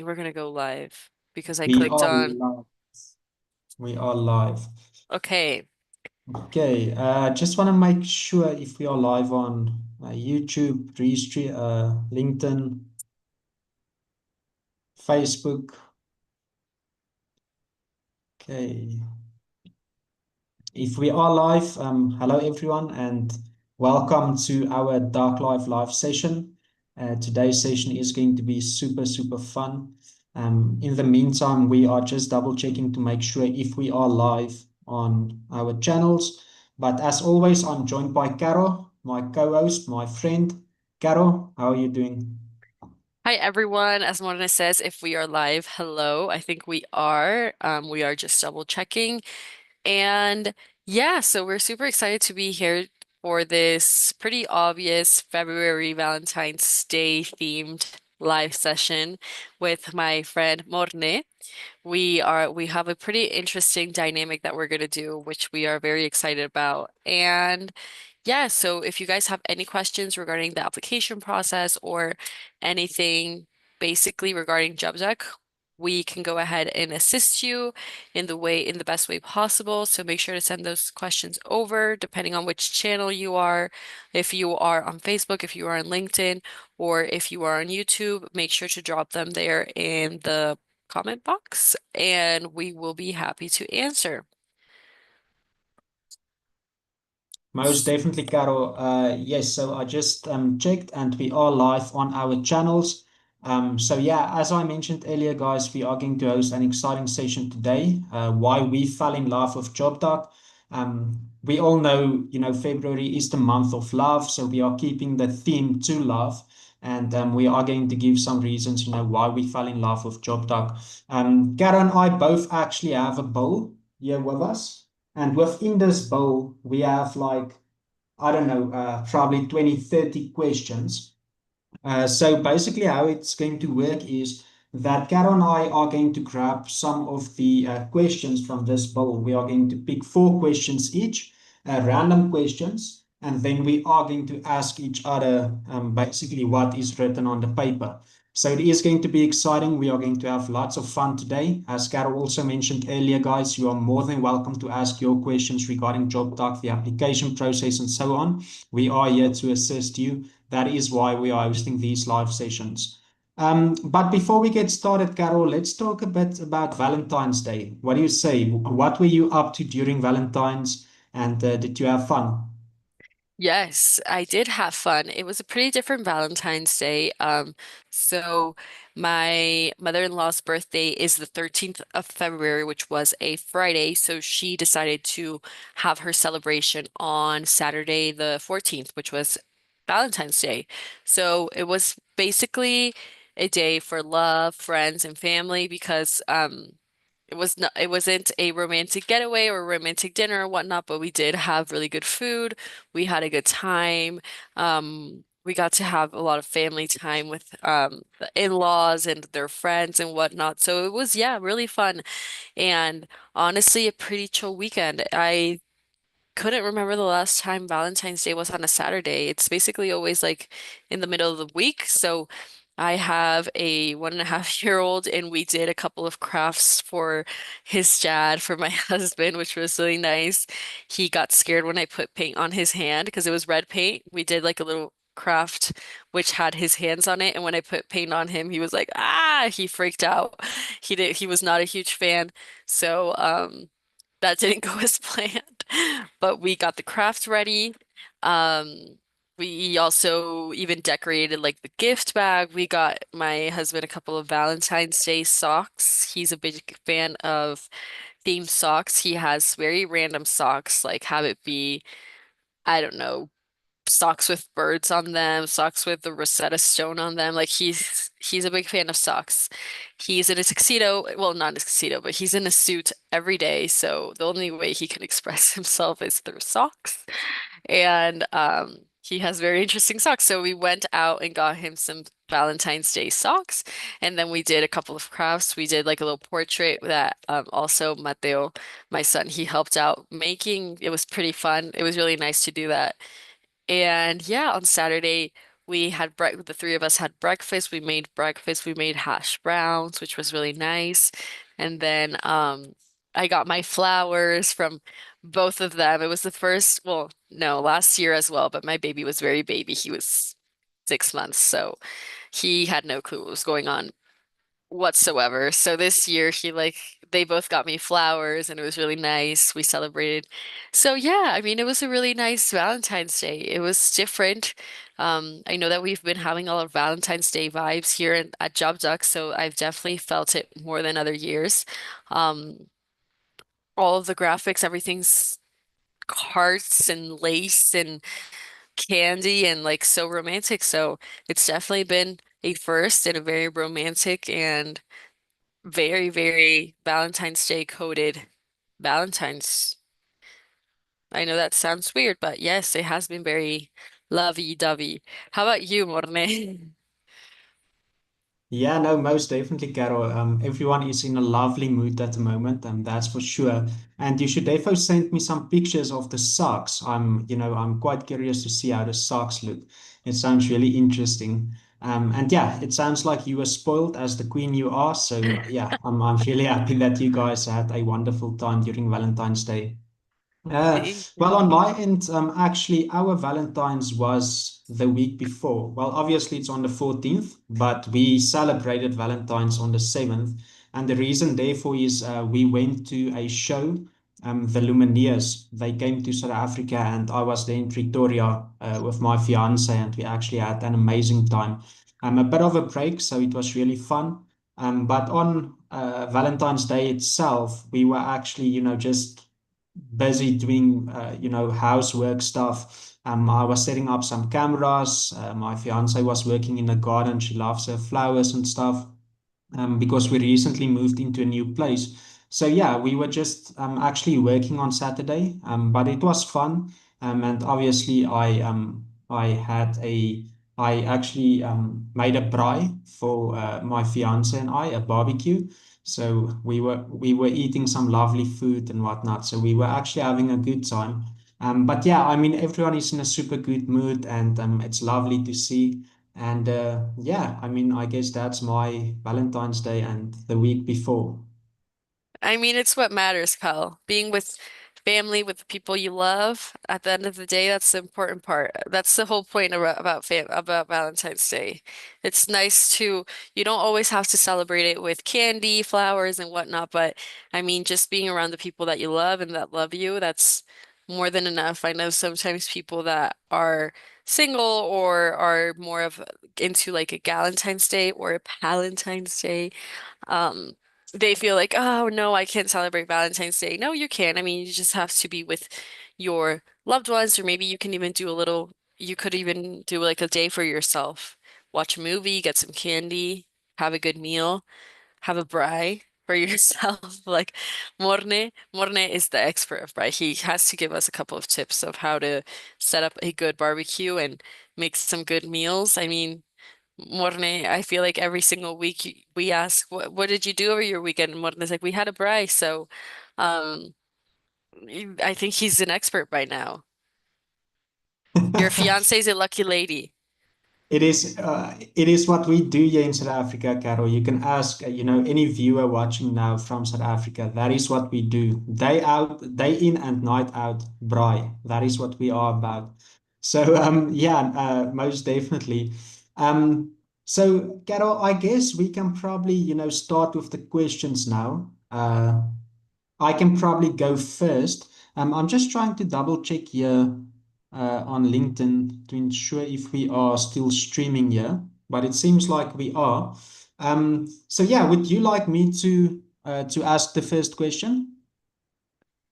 we're gonna go live because I We clicked are on live. We are live. okay. Okay, just want to make sure if we are live on YouTube, Restream, LinkedIn, Facebook. Okay, if we are live, hello everyone, and welcome to our Dark Life live session. Today's session is going to be super, super fun. In the meantime, we are just double checking to make sure if we are live on our channels. But as always, I'm joined by Caro, my co-host, my friend. Caro, how are you doing? Hi everyone. As Morna says, if we are live, hello. I think we are. We are just double checking. And yeah, so we're super excited to be here for this pretty obvious February Valentine's Day themed live session with my friend Morne. We have a pretty interesting dynamic that we're gonna do, which we are very excited about. And yeah, so if you guys have any questions regarding the application process or anything basically regarding JobDeck, we can go ahead and assist you in the best way possible. So make sure to send those questions over depending on which channel you are. If you are on Facebook, if you are on LinkedIn, or if you are on YouTube, make sure to drop them there in the comment box and we will be happy to answer. Most definitely, Caro. Yes, so I just checked and we are live on our channels. So yeah, as I mentioned earlier, guys, we are going to host an exciting session today. Why we fell in love with job talk. We all know, February is the month of love, so we are keeping the theme to love. And we are going to give some reasons, why we fell in love with job talk. Caro and I both actually have a bowl here with us. And within this bowl, we have like, I don't know, probably 20, 30 questions. So basically, how it's going to work is that Caro and I are going to grab some of the questions from this bowl. We are going to pick four questions each, random questions, and then we are going to ask each other basically what is written on the paper. So it is going to be exciting. We are going to have lots of fun today. As Carol also mentioned earlier, guys, you are more than welcome to ask your questions regarding job talk, the application process, and so on. We are here to assist you. That is why we are hosting these live sessions. But before we get started, Carol, let's talk a bit about Valentine's Day. What do you say? What were you up to during Valentine's, and did you have fun? Yes, I did have fun. It was a pretty different Valentine's Day. So my mother-in-law's birthday is the 13th of February, which was a Friday. So she decided to have her celebration on Saturday, the 14th, which was Valentine's Day. So it was basically a day for love, friends, and family because it wasn't a romantic getaway or a romantic dinner or whatnot, but we did have really good food. We had a good time. We got to have a lot of family time with the in-laws and their friends and whatnot. So it was, yeah, really fun and honestly a pretty chill weekend. I couldn't remember the last time Valentine's Day was on a Saturday. It's basically always like in the middle of the week. So I have a 1.5 year old, and we did a couple of crafts for his dad, for my husband, which was really nice. He got scared when I put paint on his hand because it was red paint. We did like a little craft which had his hands on it, and when I put paint on him, he was like, ah, he freaked out. He was not a huge fan. So, that didn't go as planned, but we got the craft ready. Um, we also even decorated like the gift bag. We got my husband a couple of Valentine's Day socks. He's a big fan of themed socks. He has very random socks, like have it be, I don't know, socks with birds on them, socks with the Rosetta Stone on them. Like he's a big fan of socks. He's in a tuxedo, well, not a tuxedo, but he's in a suit every day. So the only way he can express himself is through socks. And he has very interesting socks. So we went out and got him some Valentine's Day socks. And then we did a couple of crafts. We did like a little portrait that also Mateo, my son, he helped out making. It was pretty fun. It was really nice to do that. And yeah, on Saturday, the three of us had breakfast. We made breakfast. We made hash browns, which was really nice. And then I got my flowers from both of them. It was the first, well, no, last year as well, but my baby was very baby. He was 6 months, so he had no clue what was going on whatsoever. So this year they both got me flowers and it was really nice. We celebrated. So yeah, I mean it was a really nice Valentine's Day. It was different. I know that we've been having a lot of Valentine's Day vibes here at Job Duck, so I've definitely felt it more than other years. Um, all of the graphics, everything's hearts and lace and candy and like so romantic. So it's definitely been a first and a very romantic and very, very Valentine's Day coded Valentine's. I know that sounds weird, but yes, it has been very lovey-dovey. How about you, Morne? Yeah, no, most definitely, Carol. Everyone is in a lovely mood at the moment, and that's for sure. And you should definitely send me some pictures of the socks. I'm quite curious to see how the socks look. It sounds really interesting. And yeah, it sounds like you were spoiled as the queen you are. So yeah, I'm really happy that you guys had a wonderful time during Valentine's Day. Thank Well, you. on my end, actually, our Valentine's was the week before. Well, obviously, it's on the 14th, but we celebrated Valentine's on the 7th. And the reason, therefore, is we went to a show, the Lumineers. They came to South Africa, and I was there in Pretoria with my fiance, and we actually had an amazing time. A bit of a break, so it was really fun. But on Valentine's Day itself, we were actually, just busy doing housework stuff. I was setting up some cameras. My fiance was working in the garden. She loves her flowers and stuff because we recently moved into a new place. So yeah, we were just actually working on Saturday, but it was fun. And obviously, I actually made a braai for my fiance and I, a barbecue. So we were eating some lovely food and whatnot. So we were actually having a good time. But yeah, I mean, everyone is in a super good mood, and it's lovely to see. And yeah, I mean, I guess that's my Valentine's Day and the week before. I mean, it's what matters, Kyle. Being with family, with the people you love, at the end of the day, that's the important part. That's the whole point about Valentine's Day. It's nice to, you don't always have to celebrate it with candy, flowers, and whatnot, but I mean, just being around the people that you love and that love you, that's more than enough. I know sometimes people that are single or are more of into like a Galentine's Day or a Palentine's Day um, they feel like, oh no, I can't celebrate Valentine's Day. No, you can. I mean, you just have to be with your loved ones, or maybe you could even do like a day for yourself. Watch a movie, get some candy, have a good meal, have a braai for yourself. Like Morne is the expert of braai. He has to give us a couple of tips of how to set up a good barbecue and make some good meals. I mean, Morne, I feel like every single week we ask, what did you do over your weekend? And Morne's like, we had a braai. So um, I think he's an expert by now. Your fiance's a lucky lady. It is what we do here in South Africa, Carol. You can ask, any viewer watching now from South Africa. That is what we do. Day out, day in and night out, braai. That is what we are about. So, yeah, most definitely. Um, so, Carol, I guess we can probably, start with the questions now. I can probably go first. I'm just trying to double check here on LinkedIn to ensure if we are still streaming here, but it seems like we are. So yeah, would you like me to ask the first question?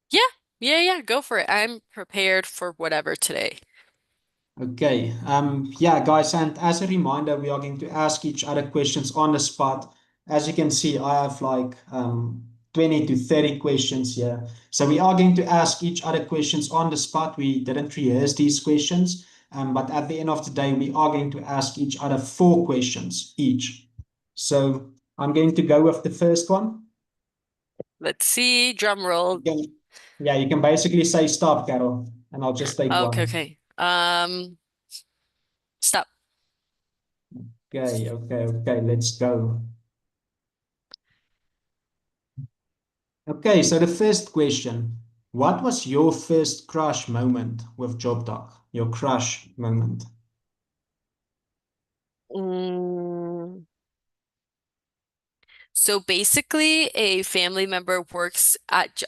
Yeah, yeah, go for it. I'm prepared for whatever today. Okay. Yeah, guys, and as a reminder, we are going to ask each other questions on the spot. As you can see, I have like 20 to 30 questions here. So we are going to ask each other questions on the spot. We didn't rehearse these questions, but at the end of the day, we are going to ask each other 4 questions each. So I'm going to go with the first one. Let's see, drum roll. You can, yeah, you can basically say stop, Carol, and I'll just take Okay, one. okay. Stop. Okay, let's go. Okay, so the first question. What was your first crush moment with JobDoc? Your crush moment. Mm. So basically, a family member works at,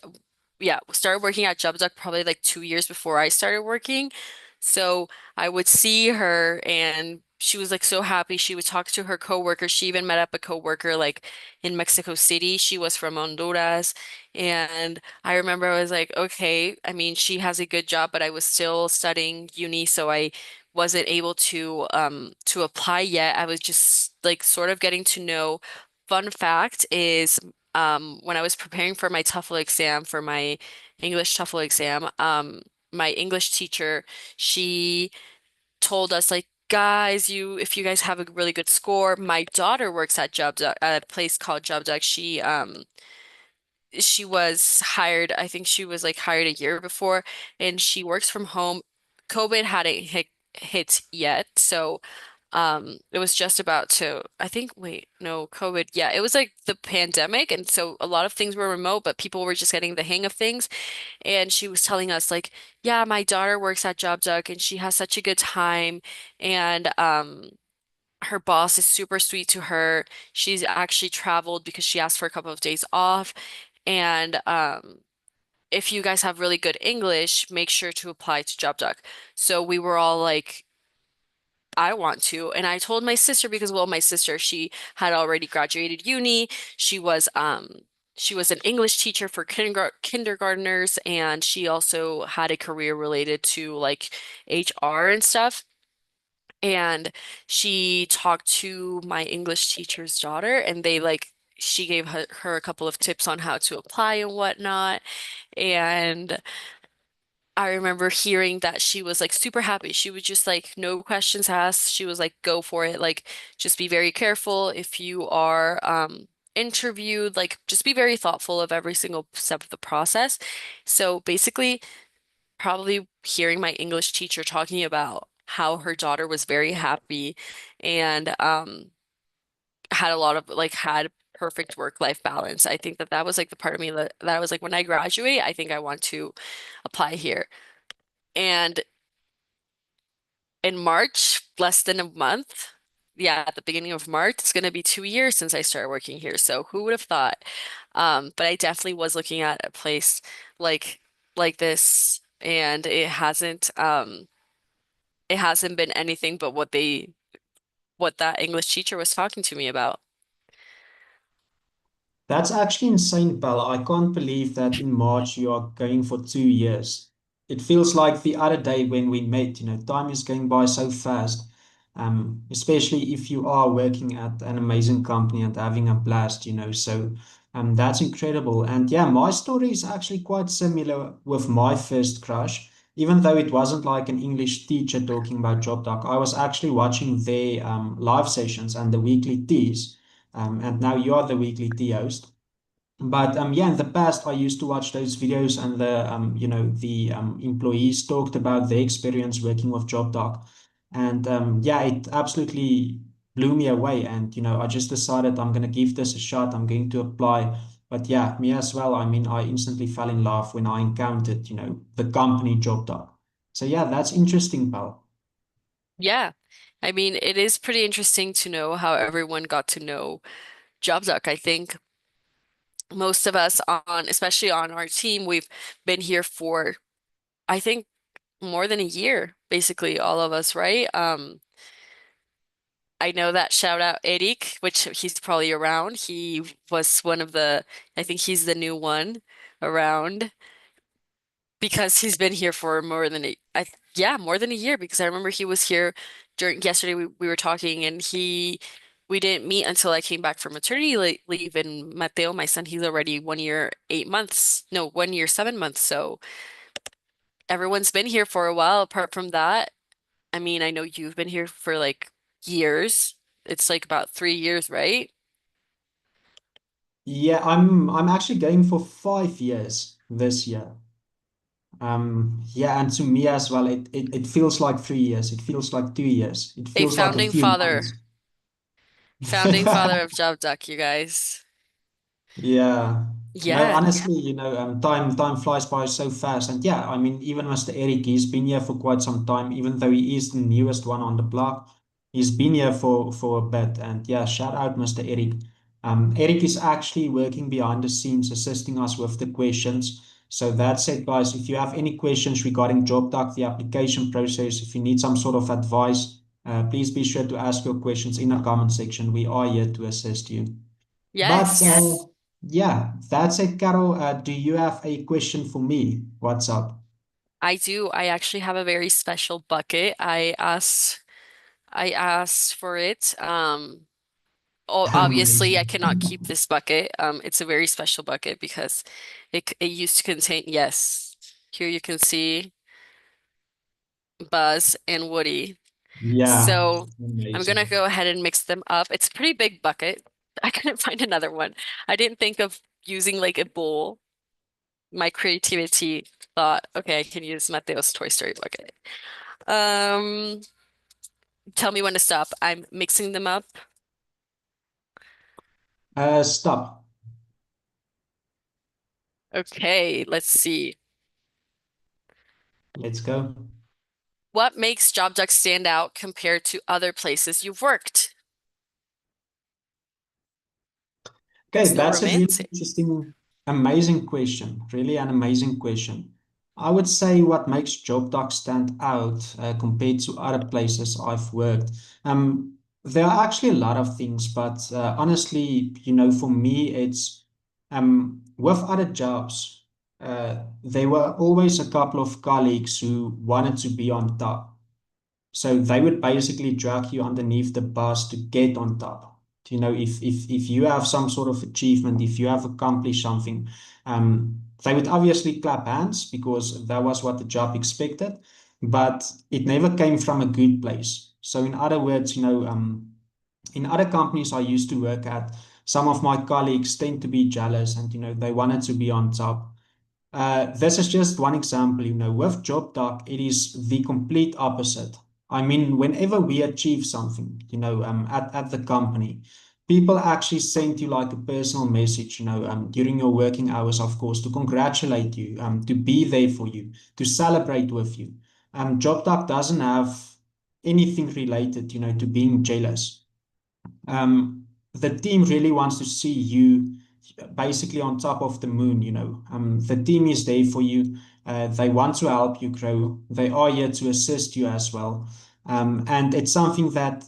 yeah, started working at JobDuck probably like 2 years before I started working. So I would see her and she was like so happy. She would talk to her coworker. She even met up a coworker like in Mexico City. She was from Honduras. And I remember I was like, okay, I mean, she has a good job, but I was still studying uni, so I wasn't able to apply yet. I was just like sort of getting to know. Fun fact is, when I was preparing for my TOEFL exam, for my English TOEFL exam, my English teacher, she told us like, guys, if you guys have a really good score, my daughter works at at a place called JobDuck. She was hired, I think she was like hired a year before, and she works from home. COVID hadn't hit yet, so it was just about to, I think, wait, no, COVID. Yeah, it was like the pandemic. And so a lot of things were remote, but people were just getting the hang of things. And she was telling us, like, yeah, my daughter works at JobDuck and she has such a good time. And her boss is super sweet to her. She's actually traveled because she asked for a couple of days off. And if you guys have really good English, make sure to apply to JobDuck. So we were all like, I want to. And I told my sister because, well, my sister, she had already graduated uni. She was an English teacher for kindergartners, and she also had a career related to like HR and stuff. And she talked to my English teacher's daughter, and she gave her a couple of tips on how to apply and whatnot. And I remember hearing that she was like super happy. She was just like, no questions asked. She was like, go for it. Like, just be very careful if you are interviewed. Like, just be very thoughtful of every single step of the process. So basically, probably hearing my English teacher talking about how her daughter was very happy and had a lot of like had perfect work-life balance. I think that that was like the part of me that I was like, when I graduate, I think I want to apply here. And in March, less than a month. Yeah, at the beginning of March, it's going to be 2 years since I started working here. So who would have thought? But I definitely was looking at a place like like this, and it hasn't been anything but what that English teacher was talking to me about. That's actually insane, Bella. I can't believe that in March you are going for 2 years. It feels like the other day when we met, time is going by so fast. Especially if you are working at an amazing company and having a blast. So that's incredible. And yeah, my story is actually quite similar with my first crush. Even though it wasn't like an English teacher talking about job doc, I was actually watching their live sessions and the weekly teas. And now you are the weekly tea host. But yeah, in the past, I used to watch those videos, and the employees talked about their experience working with JobDoc, and yeah, it absolutely blew me away. And I just decided I'm gonna give this a shot. I'm going to apply. But yeah, me as well. I mean, I instantly fell in love when I encountered the company JobDoc. So yeah, that's interesting, pal. Yeah. I mean, it is pretty interesting to know how everyone got to know JobDuck. I think most of us especially on our team, we've been here for, I think, more than a year, basically, all of us, right? I know that shout out Eric, which he's probably around. He was one of I think he's the new one around because he's been here for yeah, more than a year because I remember he was here during yesterday we were talking and we didn't meet until I came back from maternity leave and Mateo, my son, he's already 1 year, 8 months. No, 1 year, 7 months. So everyone's been here for a while apart from that. I mean, I know you've been here for like years. It's like about 3 years, right? Yeah, I'm actually going for 5 years this year. Yeah, and to me as well, it feels like 3 years. It feels like 2 years. It A feels like a founding few father. months. Founding father of Job Duck, you guys. Yeah. No, Yeah. honestly, time flies by so fast. And yeah, I mean, even Mr. Eric, he's been here for quite some time, even though he is the newest one on the block. He's been here for a bit. And yeah, shout out Mr. Eric. Eric is actually working behind the scenes, assisting us with the questions. So that's it, guys. If you have any questions regarding JobDoc, the application process, if you need some sort of advice, please be sure to ask your questions in the comment section. We are here to assist you. But Yes, yeah, that's it, Carol. Do you have a question for me? What's up? I do. I actually have a very special bucket. I asked for it. Obviously I Amazing. cannot keep this bucket. It's a very special bucket because it used to contain, yes. Here you can see Buzz and Woody. Yeah, So I'm gonna amazing. go ahead and mix them up. It's a pretty big bucket. I couldn't find another one. I didn't think of using like a bowl. My creativity thought, okay, I can use Mateo's Toy Story bucket. Um, Tell me when to stop. I'm mixing them up. Stop. Okay, let's see. Let's go. What makes JobDuck stand out compared to other places you've worked? Okay, It's no that's a really romantic. interesting, amazing question. Really an amazing question. I would say what makes Job Doc stand out compared to other places I've worked. There are actually a lot of things, but honestly, for me, it's with other jobs, there were always a couple of colleagues who wanted to be on top. So they would basically drag you underneath the bus to get on top. If you have some sort of achievement, if you have accomplished something, they would obviously clap hands because that was what the job expected, but it never came from a good place. So in other words, in other companies I used to work at, some of my colleagues tend to be jealous and they wanted to be on top. This is just one example. With job talk, it is the complete opposite. I mean, whenever we achieve something, at the company, people actually send you like a personal message, during your working hours, of course, to congratulate you, to be there for you, to celebrate with you. Job talk doesn't have anything related, to being jealous. The team really wants to see you basically on top of the moon. The team is there for you. They want to help you grow. They are here to assist you as well. And it's something that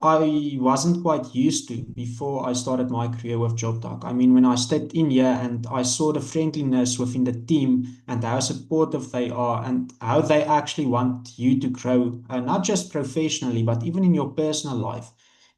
I wasn't quite used to before I started my career with JobTalk. I mean, when I stepped in here and I saw the friendliness within the team and how supportive they are and how they actually want you to grow, not just professionally, but even in your personal life.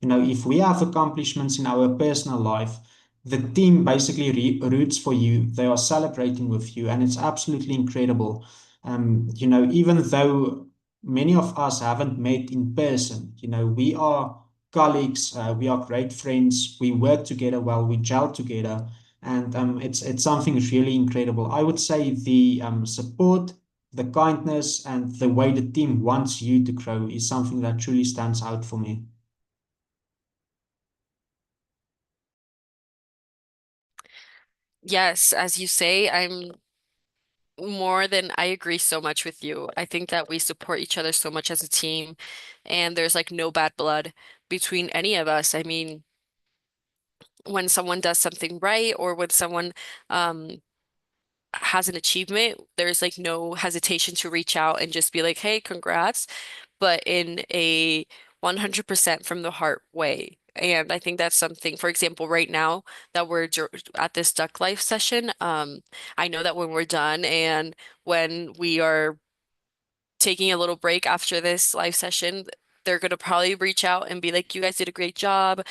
If we have accomplishments in our personal life, the team basically roots for you. They are celebrating with you, and it's absolutely incredible. Even though many of us haven't met in person, we are colleagues, we are great friends, we work together well, we gel together, and it's something really incredible. I would say the support, the kindness, and the way the team wants you to grow is something that truly stands out for me. Yes, as you say, I agree so much with you. I think that we support each other so much as a team, and there's like no bad blood between any of us. I mean, when someone does something right or when someone um has an achievement, there's like no hesitation to reach out and just be like, hey, congrats, but in a 100% from the heart way. And I think that's something, for example, right now that at this Duck Life session, I know that when we're done and when we are taking a little break after this live session, they're gonna probably reach out and be like, "You guys did a great job."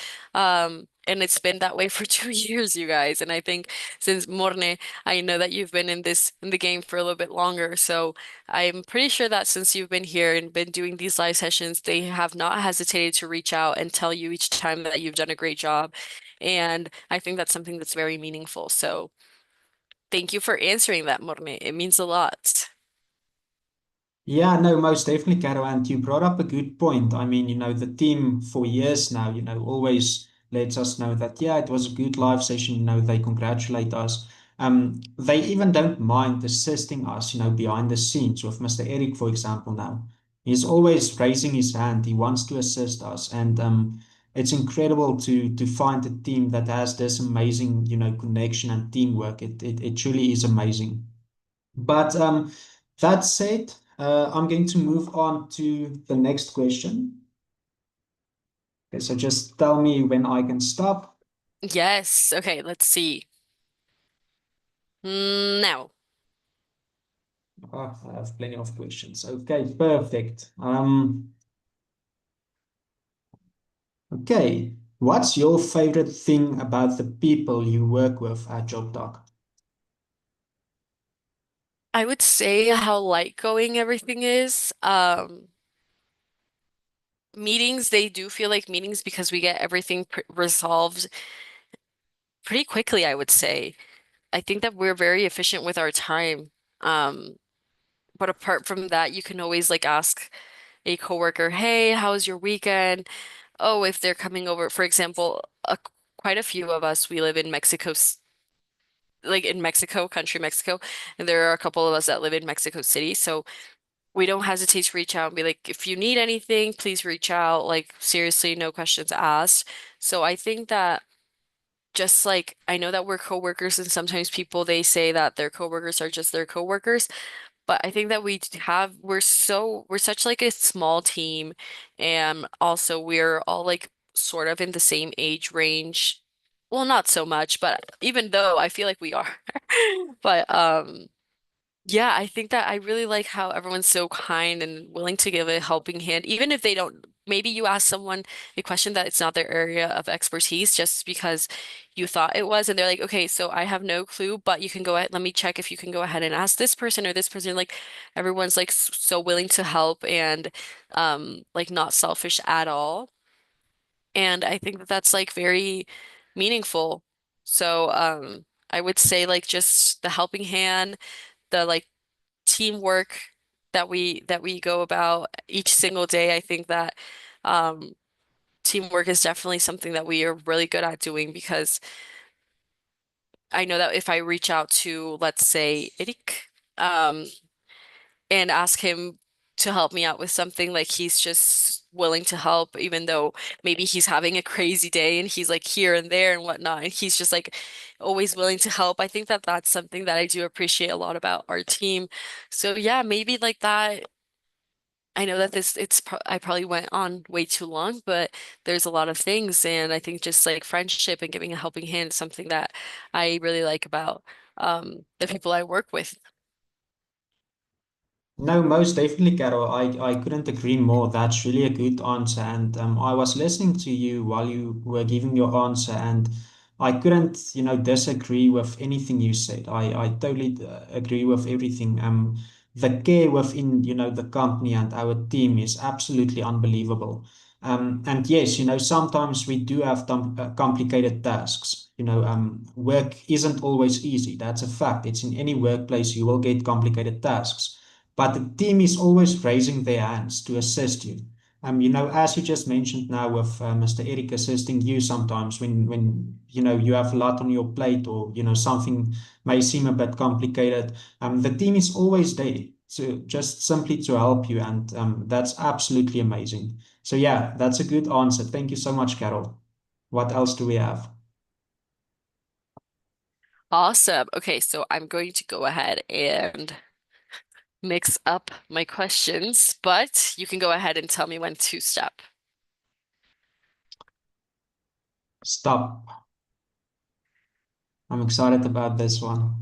And it's been that way for 2 years, you guys. And I think since Morne, I know that you've been in the game for a little bit longer. So I'm pretty sure that since you've been here and been doing these live sessions, they have not hesitated to reach out and tell you each time that you've done a great job. And I think that's something that's very meaningful. So thank you for answering that, Morne. It means a lot. Yeah, no, most definitely, Caro. And you brought up a good point. I mean, the team for years now, always lets us know that, yeah, it was a good live session. They congratulate us. They even don't mind assisting us, behind the scenes with Mr. Eric, for example, now. He's always raising his hand. He wants to assist us. And it's incredible to find a team that has this amazing, connection and teamwork. It truly is amazing. But that said, I'm going to move on to the next question. Okay, so just tell me when I can stop. Yes. Okay, let's see. Now, I have plenty of questions. Okay, perfect. Okay, what's your favorite thing about the people you work with at JobDoc? I would say how light going everything is. Meetings, they do feel like meetings because we get everything pr resolved pretty quickly, I would say. I think that we're very efficient with our time. Um, but apart from that, you can always like ask a coworker, "Hey, how was your weekend?" Oh, if they're coming over, for example, quite a few of us, we live in Mexico, like in Mexico, country Mexico, and there are a couple of us that live in Mexico City. So we don't hesitate to reach out and be like, if you need anything, please reach out. Like, seriously, no questions asked. So I think that just like I know that we're coworkers, and sometimes people they say that their coworkers are just their coworkers, but I think that we're such like a small team, and also we're all like sort of in the same age range. Well, not so much, but even though I feel like we are. But yeah, I think that I really like how everyone's so kind and willing to give a helping hand, even if they don't. Maybe you ask someone a question that it's not their area of expertise just because you thought it was, and they're like, okay, so I have no clue, but you can go ahead, let me check if you can go ahead and ask this person or this person. Like everyone's like so willing to help and like not selfish at all. And I think that that's like very meaningful. So I would say like just the helping hand, the like teamwork that we go about each single day. I think that um, teamwork is definitely something that we are really good at doing because I know that if I reach out to, let's say, Eric, um, and ask him to help me out with something, like he's just willing to help, even though maybe he's having a crazy day and he's like here and there and whatnot, and he's just like always willing to help. I think that that's something that I do appreciate a lot about our team. So yeah, maybe like that. I know that I probably went on way too long, but there's a lot of things, and I think just like friendship and giving a helping hand is something that I really like about the people I work with. No, most definitely, Carol. I couldn't agree more. That's really a good answer. And I was listening to you while you were giving your answer, and I couldn't, disagree with anything you said. I totally agree with everything. The care within, the company and our team is absolutely unbelievable. And yes, sometimes we do have complicated tasks. Work isn't always easy. That's a fact. It's in any workplace you will get complicated tasks, but the team is always raising their hands to assist you. As you just mentioned now with Mr. Eric assisting you sometimes when you have a lot on your plate, or something may seem a bit complicated. The team is always there to just simply to help you, and that's absolutely amazing. So yeah, that's a good answer. Thank you so much, Carol. What else do we have? Awesome. Okay, so I'm going to go ahead and mix up my questions, but you can go ahead and tell me when to stop. Stop. I'm excited about this one.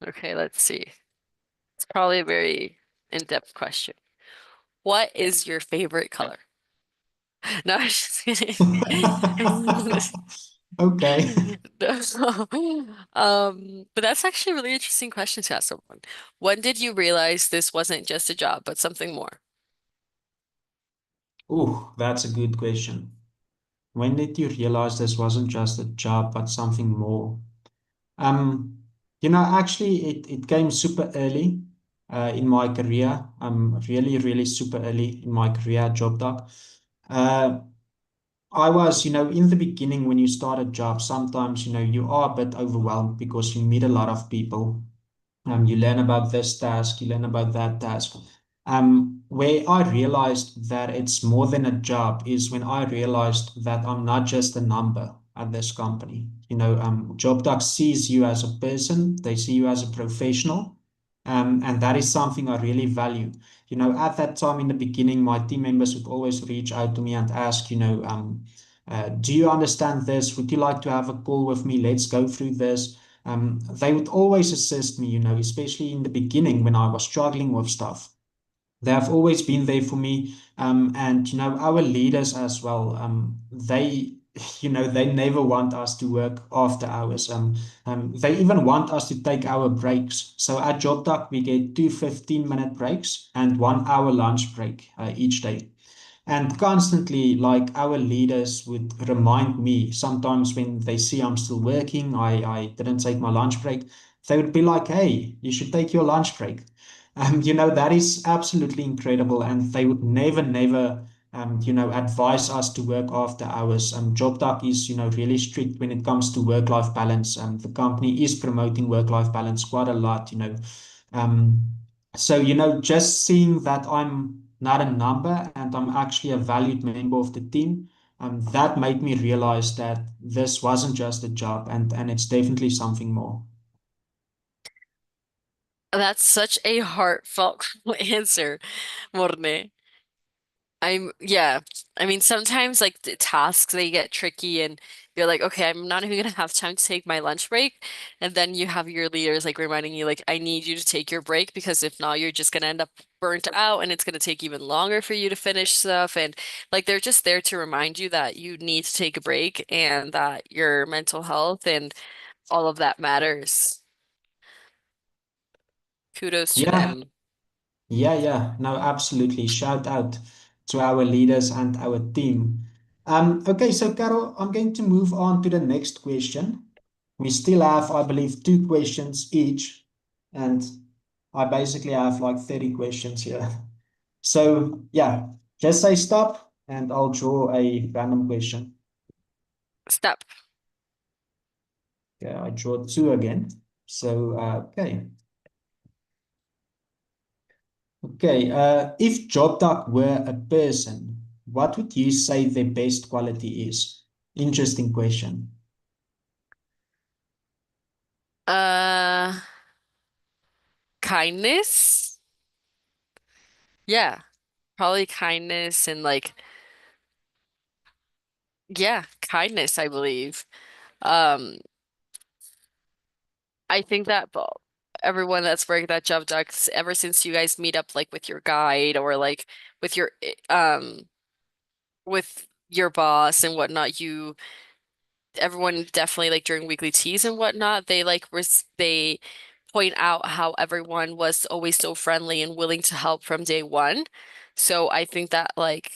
Okay, let's see. It's probably a very in-depth question. What is your favorite color? No, I'm just kidding. Okay. No. But that's actually a really interesting question to ask someone. When did you realize this wasn't just a job, but something more? Ooh, that's a good question. When did you realize this wasn't just a job, but something more? Actually, it came super early. in my career. I'm really, really super early in my career at JobDoc. Uh, I was, in the beginning when you start a job, sometimes, you are a bit overwhelmed because you meet a lot of people. You learn about this task, you learn about that task. Where I realized that it's more than a job is when I realized that I'm not just a number at this company. JobDoc sees you as a person, they see you as a professional, and that is something I really value. At that time in the beginning, my team members would always reach out to me and ask, do you understand this? Would you like to have a call with me? Let's go through this. They would always assist me, especially in the beginning when I was struggling with stuff. They have always been there for me. And, our leaders as well, they, they never want us to work after hours. They even want us to take our breaks. So at JobDoc, we get two 15-minute breaks and 1 hour lunch break each day. And constantly, like our leaders would remind me sometimes when they see I'm still working, I didn't take my lunch break, they would be like, hey, you should take your lunch break. That is absolutely incredible. And they would never, never, advise us to work after hours. JobDoc is, really strict when it comes to work-life balance. The company is promoting work-life balance quite a lot. Um, so, just seeing that I'm not a number and I'm actually a valued member of the team, that made me realize that this wasn't just a job and it's definitely something more. That's such a heartfelt answer, Morne. Yeah. I mean, sometimes like the tasks they get tricky and you're like, okay, I'm not even gonna have time to take my lunch break. And then you have your leaders like reminding you, like, I need you to take your break because if not, you're just gonna end up burnt out and it's gonna take even longer for you to finish stuff. And like they're just there to remind you that you need to take a break and that your mental health and all of that matters. Kudos to Yeah, them. yeah, yeah. No, absolutely. Shout out to our leaders and our team. Okay, so Carol, I'm going to move on to the next question. We still have, I believe, two questions each, and I basically have like 30 questions here. So yeah, just say stop and I'll draw a random question. Stop. Okay, I draw two again. So okay. Okay. If JobDoc were a person, what would you say their best quality is? Interesting question. Uh, Kindness? Yeah, probably kindness and like yeah, kindness, I believe. Um, I think that everyone that's worked at Job Ducks, ever since you guys meet up like with your guide or like with your with your boss and whatnot, you everyone definitely like during weekly teas and whatnot, they like they point out how everyone was always so friendly and willing to help from day one. So I think that like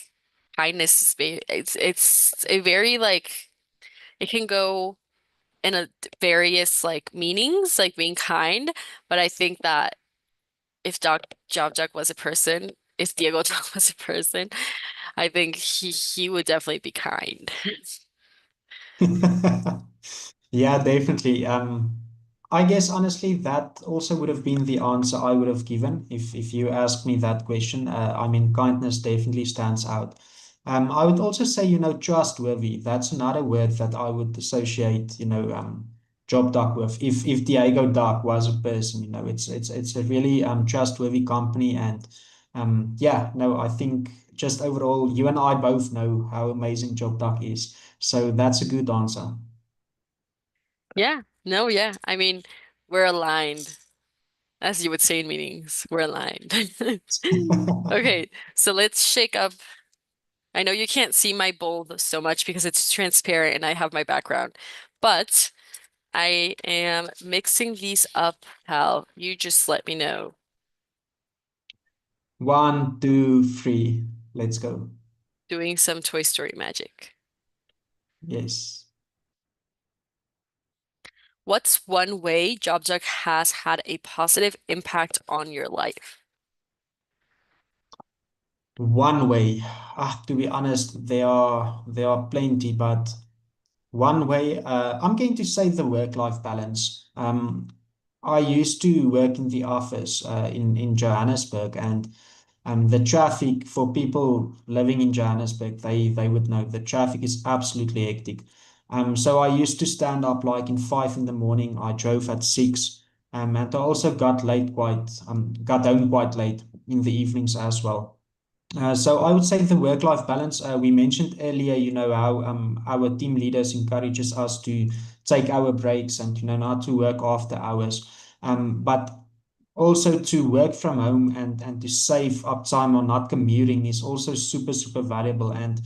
kindness is it's a very like it can go in a various like meanings, like being kind, but I think that if Job Duck was a person, if Diego Duck was a person, I think he would definitely be kind. Yeah, definitely. I guess honestly, that also would have been the answer I would have given if you asked me that question. I mean, kindness definitely stands out. I would also say, trustworthy. That's another word that I would associate, Job Duck with. If Diego Duck was a person, it's a really trustworthy company, and yeah, no, I think just overall, you and I both know how amazing Job Duck is. So that's a good answer. Yeah, no, yeah. I mean, we're aligned, as you would say in meetings. We're aligned. Okay, so let's shake up. I know you can't see my bowl so much because it's transparent and I have my background, but I am mixing these up, pal. You just let me know. One, two, three. Let's go. Doing some Toy Story magic. Yes. What's one way JobJuck has had a positive impact on your life? One way, to be honest, there are plenty, but one way, I'm going to say the work-life balance. I used to work in the office in Johannesburg, and the traffic for people living in Johannesburg, they would know the traffic is absolutely hectic. So I used to stand up like in 5 in the morning. I drove at 6, and I also got home quite late in the evenings as well. So I would say the work-life balance, we mentioned earlier, how our team leaders encourages us to take our breaks and, not to work after hours. But also to work from home and to save up time on not commuting is also super, super valuable. And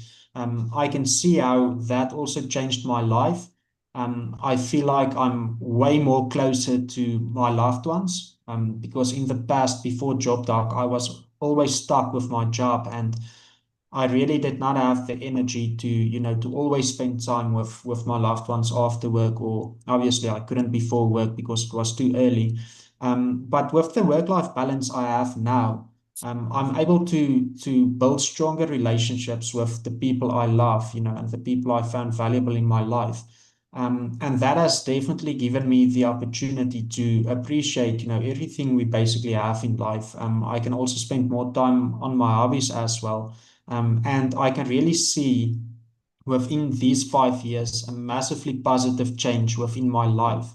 I can see how that also changed my life. I feel like I'm way more closer to my loved ones, because in the past, before Job Doc, I was always stuck with my job, and I really did not have the energy to, to always spend time with my loved ones after work, or obviously I couldn't before work because it was too early. But with the work-life balance I have now, I'm able to build stronger relationships with the people I love, and the people I found valuable in my life. And that has definitely given me the opportunity to appreciate, everything we basically have in life. I can also spend more time on my hobbies as well. And I can really see within these 5 years a massively positive change within my life.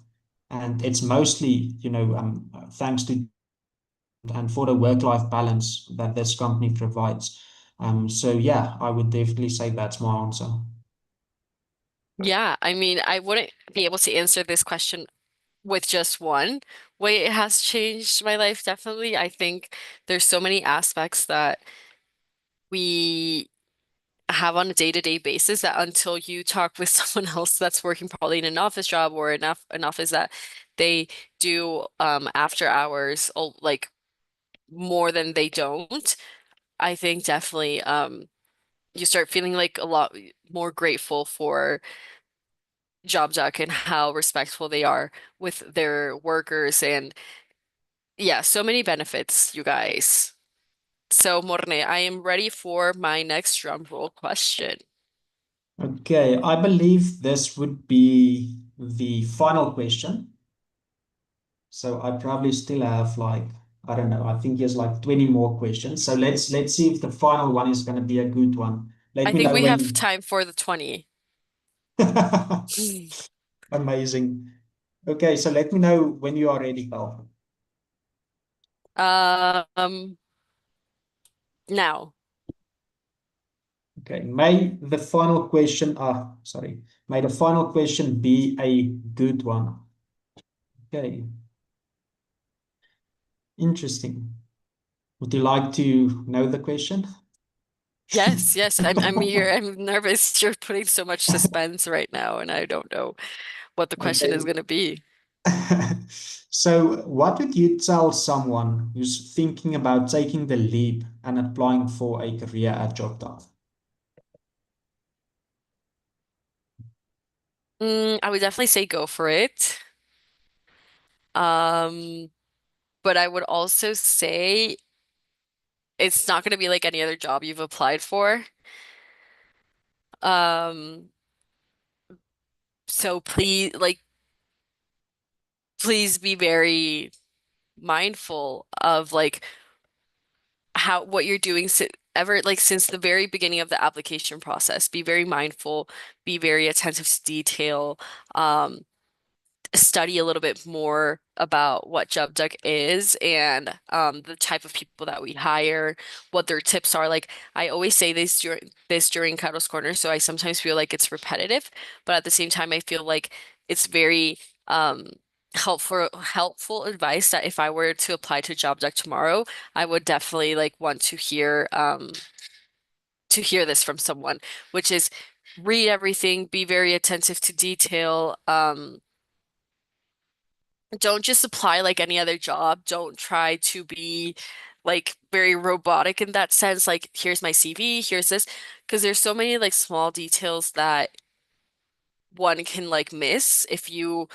And it's mostly, thanks to and for the work-life balance that this company provides. So yeah, I would definitely say that's my answer. Yeah, I mean, I wouldn't be able to answer this question with just one way it has changed my life, definitely. I think there's so many aspects that we have on a day-to-day basis that until you talk with someone else that's working probably in an office job or an office that they do after hours or like more than they don't, I think definitely you start feeling like a lot more grateful for JobJuck and how respectful they are with their workers and yeah, so many benefits, you guys. So, Morne, I am ready for my next drum roll question. Okay, I believe this would be the final question. So I probably still have like, I don't know, I think there's like 20 more questions. So let's see if the final one is going to be a good one. I Let me think know we have when. time for the 20. Amazing. Okay, so let me know when you are ready, pal. Um, Now, Okay, may the final question be a good one. Okay, interesting. Would you like to know the question? yes, yes, I'm here. I'm nervous. You're putting so much suspense right now, and I don't know what the question is Okay. going to be. So, what would you tell someone who's thinking about taking the leap and applying for a career at JobTalk? I would definitely say go for it. Um, but I would also say it's not going to be like any other job you've applied for. Um, so please, please be very mindful of like how what you're doing si ever like since the very beginning of the application process. Be very mindful, be very attentive to detail. Um, Study a little bit more about what JobDuck is and the type of people that we hire, what their tips are. Like I always say this during Caro's Corner, so I sometimes feel like it's repetitive, but at the same time, I feel like it's very um, helpful advice that if I were to apply to JobDuck tomorrow, I would definitely like want to hear this from someone, which is read everything, be very attentive to detail. Don't just apply like any other job. Don't try to be like very robotic in that sense. Like, here's my CV, here's this. Because there's so many like small details that one can like miss if you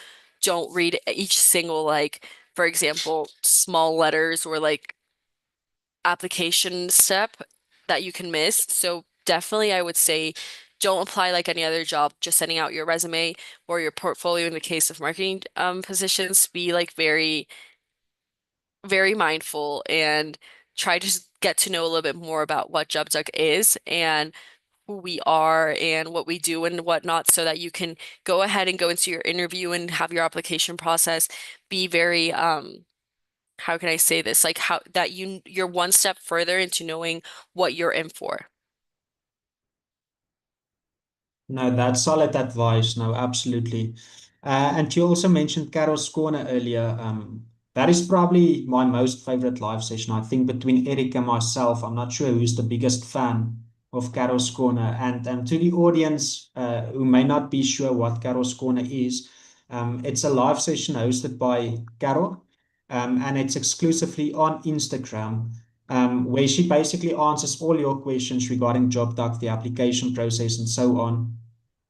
don't read each single, like, for example, small letters or like application step that you can miss. So definitely I would say don't apply like any other job, just sending out your resume or your portfolio in the case of marketing positions. Be like very mindful and try to get to know a little bit more about what JobDuck is and who we are and what we do and whatnot so that you can go ahead and go into your interview and have your application process be very how can I say this? Like how that you're one step further into knowing what you're in for. No, that's solid advice. No, absolutely. And you also mentioned Carol's Corner earlier. That is probably my most favorite live session. I think between Eric and myself, I'm not sure who's the biggest fan of Carol's Corner. And to the audience who may not be sure what Carol's Corner is, it's a live session hosted by Carol, and it's exclusively on Instagram, where she basically answers all your questions regarding JobDuck, the application process, and so on.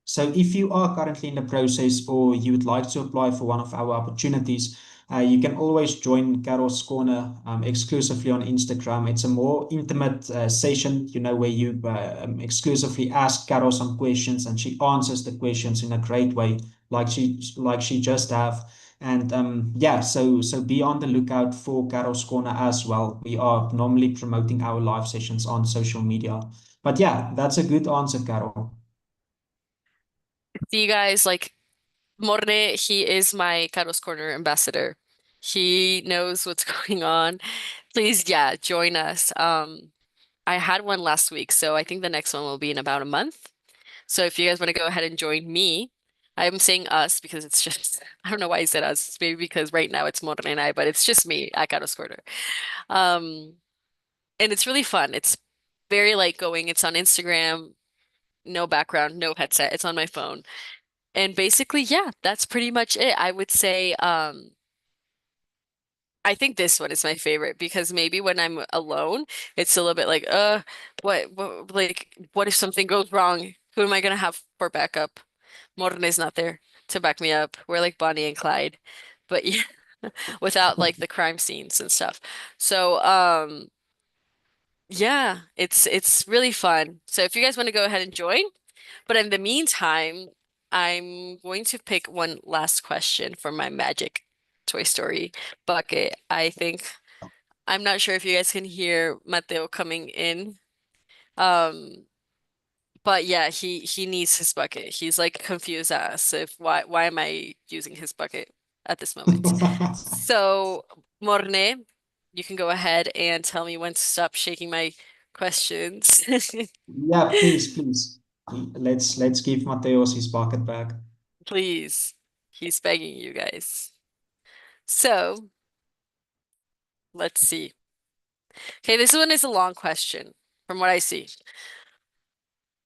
So if you are currently in the process or you would like to apply for one of our opportunities, you can always join Carol's Corner exclusively on Instagram. It's a more intimate session, where you exclusively ask Carol some questions and she answers the questions in a great way, like she just have. And yeah, so be on the lookout for Carol's Corner as well. We are normally promoting our live sessions on social media. But yeah, that's a good answer, Carol. See you guys, like Morne, he is my Caro's Corner ambassador. He knows what's going on. Please, yeah, join us. I had one last week, so I think the next one will be in about a month. So if you guys want to go ahead and join me, I'm saying us because it's just, I don't know why I said us. It's maybe because right now it's Morne and I, but it's just me at Caro's Corner. Um, and it's really fun. It's very light going. It's on Instagram, no background, no headset. It's on my phone. And basically, yeah, that's pretty much it. I would say, I think this one is my favorite because maybe when I'm alone, it's a little bit like, what if something goes wrong? Who am I gonna have for backup? Morne's not there to back me up. We're like Bonnie and Clyde, but yeah, without like the crime scenes and stuff. So, yeah, it's really fun. So if you guys want to go ahead and join, but in the meantime, I'm going to pick one last question for my magic Toy Story bucket. I think I'm not sure if you guys can hear Mateo coming in. Um, but yeah, he needs his bucket. He's like confused as if why am I using his bucket at this moment? So, Morne, you can go ahead and tell me when to stop shaking my questions. Yeah, please, please. Let's give Mateos his bucket back. Please. He's begging you guys. So, let's see. Okay, this one is a long question from what I see.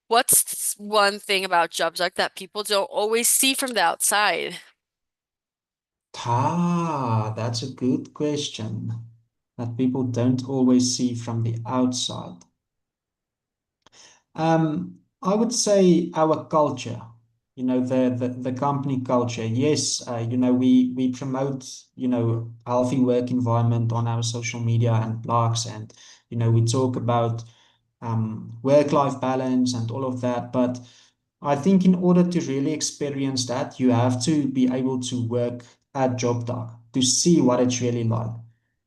What's one thing about Jubjug that people don't always see from the outside? That's a good question that people don't always see from the outside. I would say our culture, the company culture. Yes, we promote, healthy work environment on our social media and blogs, and we talk about work-life balance and all of that. But I think in order to really experience that, you have to be able to work at JobDoc to see what it's really like.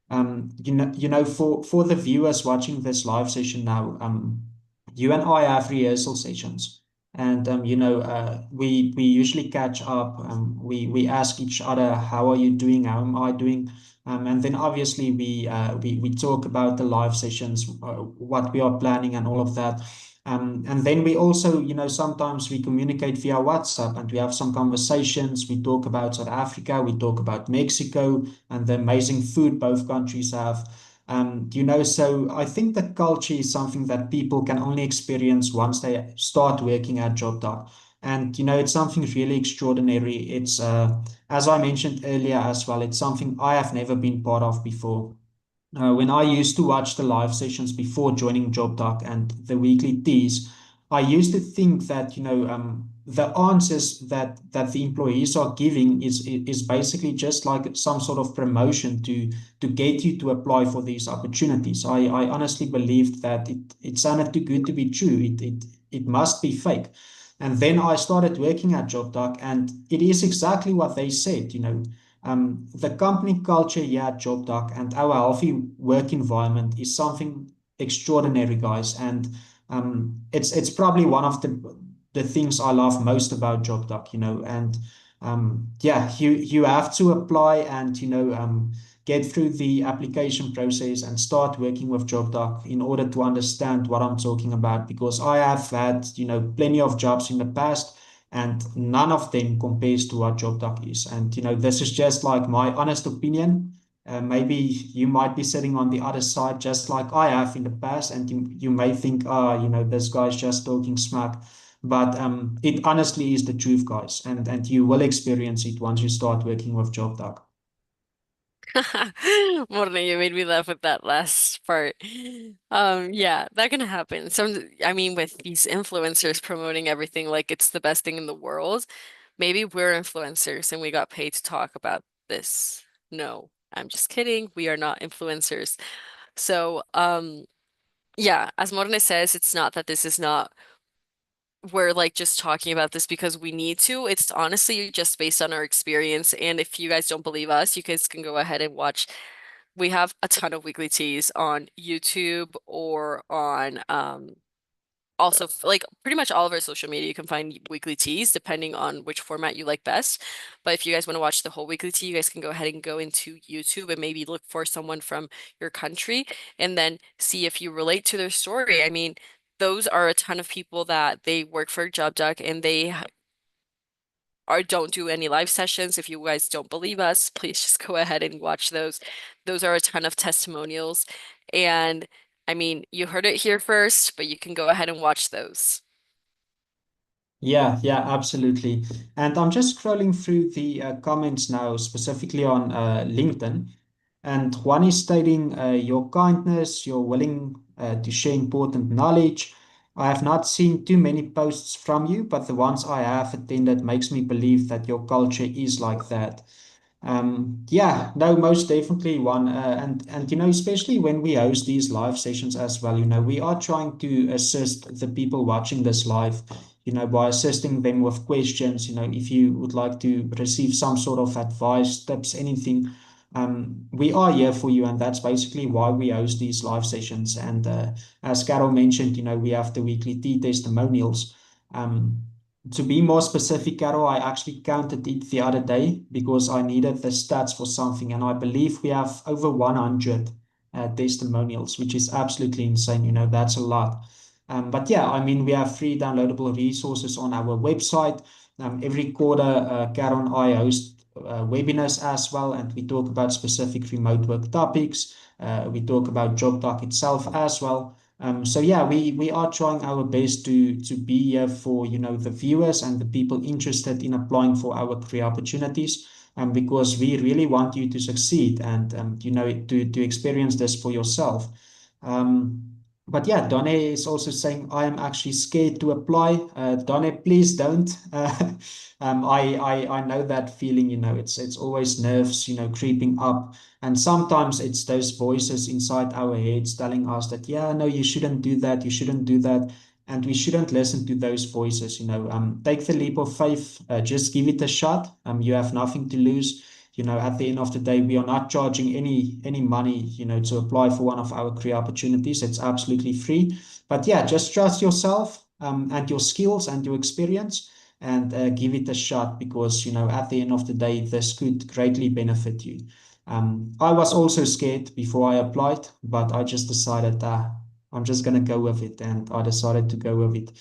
For the viewers watching this live session now, you and I have rehearsal sessions, and we usually catch up. We ask each other, "How are you doing? How am I doing?" And then obviously we talk about the live sessions, what we are planning, and all of that. And then we also, sometimes we communicate via WhatsApp and we have some conversations. We talk about South Africa, we talk about Mexico and the amazing food both countries have. So I think that culture is something that people can only experience once they start working at JobDoc. And, it's something really extraordinary. It's, as I mentioned earlier as well, it's something I have never been part of before. When I used to watch the live sessions before joining JobDoc and the weekly teas, I used to think that, the answers that the employees are giving is basically just like some sort of promotion to get you to apply for these opportunities. I honestly believed that it sounded too good to be true. It must be fake. And then I started working at JobDoc, and it is exactly what they said. The company culture here at JobDoc and our healthy work environment is something extraordinary, guys. And it's probably one of the things I love most about JobDoc. And yeah, you have to apply and get through the application process and start working with JobDoc in order to understand what I'm talking about. Because I have had plenty of jobs in the past, and none of them compares to what JobDoc is. And this is just like my honest opinion. Maybe you might be sitting on the other side, just like I have in the past, and you may think, this guy's just talking smack. But it honestly is the truth, guys, and you will experience it once you start working with JobDoc. Morning, you made me laugh with that last part. Yeah, that can happen. I mean, with these influencers promoting everything like it's the best thing in the world, maybe we're influencers and we got paid to talk about this. No, I'm just kidding. We are not influencers. So, yeah, as Morne says, it's not that this is not, we're like just talking about this because we need to. It's honestly just based on our experience. And if you guys don't believe us, you guys can go ahead and watch. We have a ton of weekly teas on YouTube or on also like pretty much all of our social media. You can find weekly teas depending on which format you like best. But if you guys want to watch the whole weekly tea, you guys can go ahead and go into YouTube and maybe look for someone from your country and then see if you relate to their story. I mean, those are a ton of people that they work for JobDuck and they or don't do any live sessions. If you guys don't believe us, please just go ahead and watch those. Those are a ton of testimonials. And I mean, you heard it here first, but you can go ahead and watch those. Yeah, yeah, absolutely. And I'm just scrolling through the comments now, specifically on LinkedIn. And one is stating your kindness, you're willing to share important knowledge. I have not seen too many posts from you, but the ones I have attended makes me believe that your culture is like that. Yeah, no, most definitely one. And especially when we host these live sessions as well, we are trying to assist the people watching this live, by assisting them with questions. If you would like to receive some sort of advice, tips, anything, we are here for you, and that's basically why we host these live sessions. And as Carol mentioned, we have the weekly tea testimonials. Um, to be more specific, Carol, I actually counted it the other day because I needed the stats for something, and I believe we have over 100 testimonials, which is absolutely insane. That's a lot. But yeah, I mean, we have free downloadable resources on our website. Every quarter, Carol and I host webinars as well, and we talk about specific remote work topics. We talk about job talk itself as well. So yeah, we are trying our best to be here for the viewers and the people interested in applying for our career opportunities, because we really want you to succeed and to experience this for yourself. Um, but yeah, Donne is also saying I am actually scared to apply. Donne, please don't. I know that feeling. It's always nerves creeping up. And sometimes it's those voices inside our heads telling us that, yeah, no, you shouldn't do that, you shouldn't do that. And we shouldn't listen to those voices. Take the leap of faith, just give it a shot. You have nothing to lose. At the end of the day, we are not charging any money, to apply for one of our career opportunities. It's absolutely free. But yeah, just trust yourself, and your skills and your experience, and give it a shot because, at the end of the day, this could greatly benefit you. I was also scared before I applied, but I just decided I'm just going to go with it, and I decided to go with it.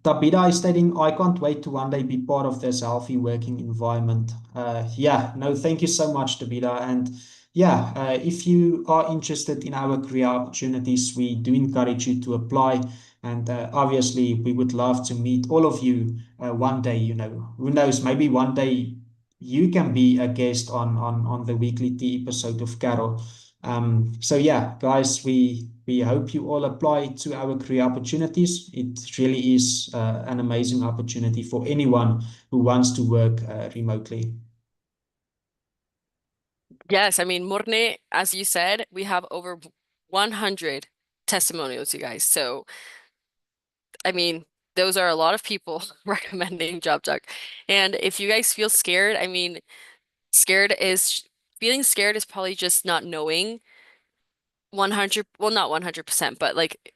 Tabitha is stating, I can't wait to one day be part of this healthy working environment. Yeah, no, thank you so much, Tabitha. And yeah, if you are interested in our career opportunities, we do encourage you to apply. And obviously, we would love to meet all of you one day. Who knows, maybe one day you can be a guest on the weekly tea episode of Carol. So yeah, guys, we hope you all apply to our career opportunities. It really is an amazing opportunity for anyone who wants to work remotely. Yes, I mean, Morne, as you said, we have over 100 testimonials, you guys. So, I mean, those are a lot of people recommending JobDuck. And if you guys feel scared, I mean, scared is feeling scared is probably just not knowing 100, well, not 100%, but like,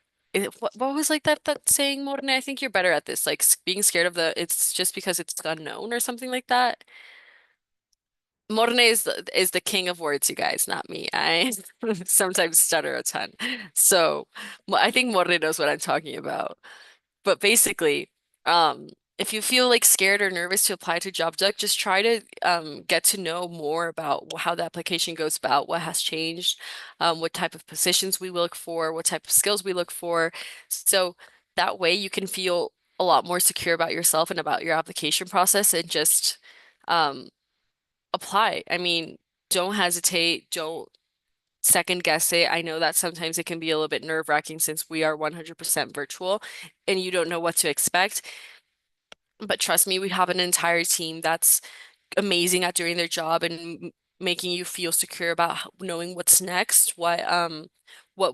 what was like that saying, Morne? I think you're better at this, like being scared of it's just because it's unknown or something like that. Morne is the king of words, you guys, not me. I sometimes stutter a ton. So I think Morne knows what I'm talking about. But basically, um, if you feel like scared or nervous to apply to JobDuck, just try to get to know more about how the application goes about, what has changed, what type of positions we look for, what type of skills we look for. So that way you can feel a lot more secure about yourself and about your application process and just um, apply. I mean, don't hesitate, don't second guess it. I know that sometimes it can be a little bit nerve-wracking since we are 100% virtual and you don't know what to expect. But trust me, we have an entire team that's amazing at doing their job and making you feel secure about knowing what's next, what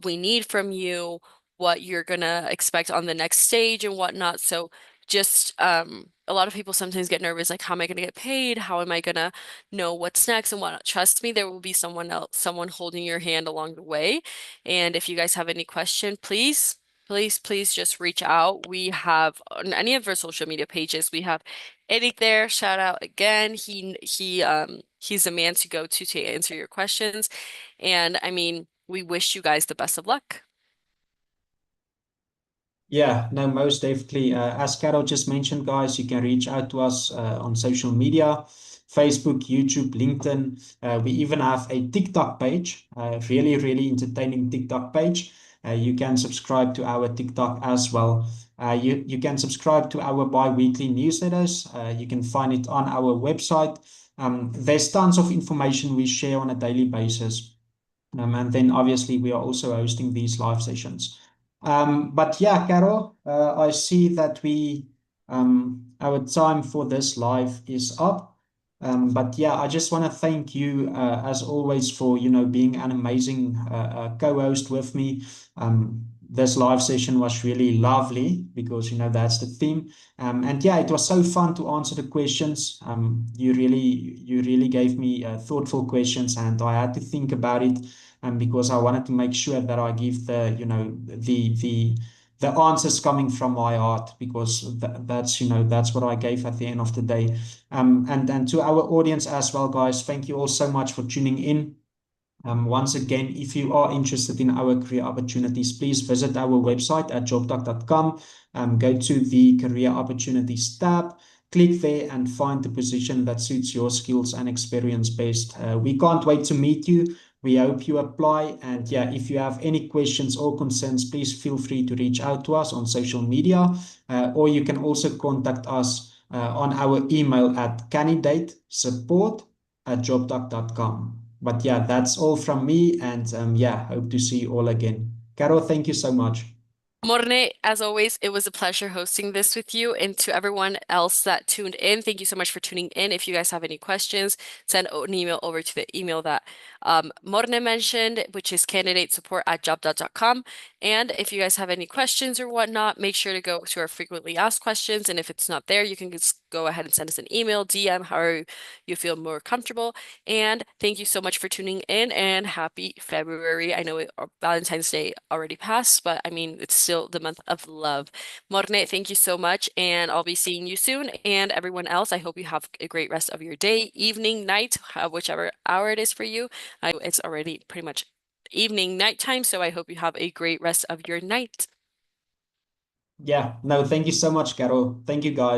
we need from you, what you're gonna expect on the next stage and whatnot. So just a lot of people sometimes get nervous, like how am I gonna get paid? How am I gonna know what's next and whatnot? Trust me, there will be someone else, someone holding your hand along the way. And if you guys have any question, please just reach out. We have on any of our social media pages, we have Eddie there, shout out again. He's the man to go to answer your questions. And I mean, we wish you guys the best of luck. Yeah, no, most definitely. As Carol just mentioned, guys, you can reach out to us on social media, Facebook, YouTube, LinkedIn. We even have a TikTok page, really, really entertaining TikTok page. You can subscribe to our TikTok as well. You can subscribe to our bi-weekly newsletters. You can find it on our website. There's tons of information we share on a daily basis. And then obviously we are also hosting these live sessions. But yeah, Carol, I see that our time for this live is up. But yeah, I just want to thank you as always for being an amazing co-host with me. This live session was really lovely because that's the theme. And yeah, it was so fun to answer the questions. You really gave me thoughtful questions, and I had to think about it because I wanted to make sure that I give the answers coming from my heart because that's what I gave at the end of the day. And to our audience as well, guys, thank you all so much for tuning in. Once again, if you are interested in our career opportunities, please visit our website at jobdoc.com. Go to the career opportunities tab, click there and find the position that suits your skills and experience best. We can't wait to meet you. We hope you apply. And yeah, if you have any questions or concerns, please feel free to reach out to us on social media, or you can also contact us on our email at candidatesupport@jobdoc.com. But yeah, that's all from me. And yeah, hope to see you all again. Carol, thank you so much. Morne, as always, it was a pleasure hosting this with you. And to everyone else that tuned in, thank you so much for tuning in. If you guys have any questions, send an email over to the email that Morne mentioned, which is candidatesupport@jobdot.com. And if you guys have any questions or whatnot, make sure to go to our frequently asked questions. And if it's not there, you can just go ahead and send us an email, DM, however you feel more comfortable. And thank you so much for tuning in and happy February. I know Valentine's Day already passed, but I mean, it's still the month of love. Morne, thank you so much. And I'll be seeing you soon. And everyone else, I hope you have a great rest of your day, evening, night, whichever hour it is for you. I know it's already pretty much evening, nighttime. So I hope you have a great rest of your night. Yeah, no, thank you so much, Carol. Thank you, guys.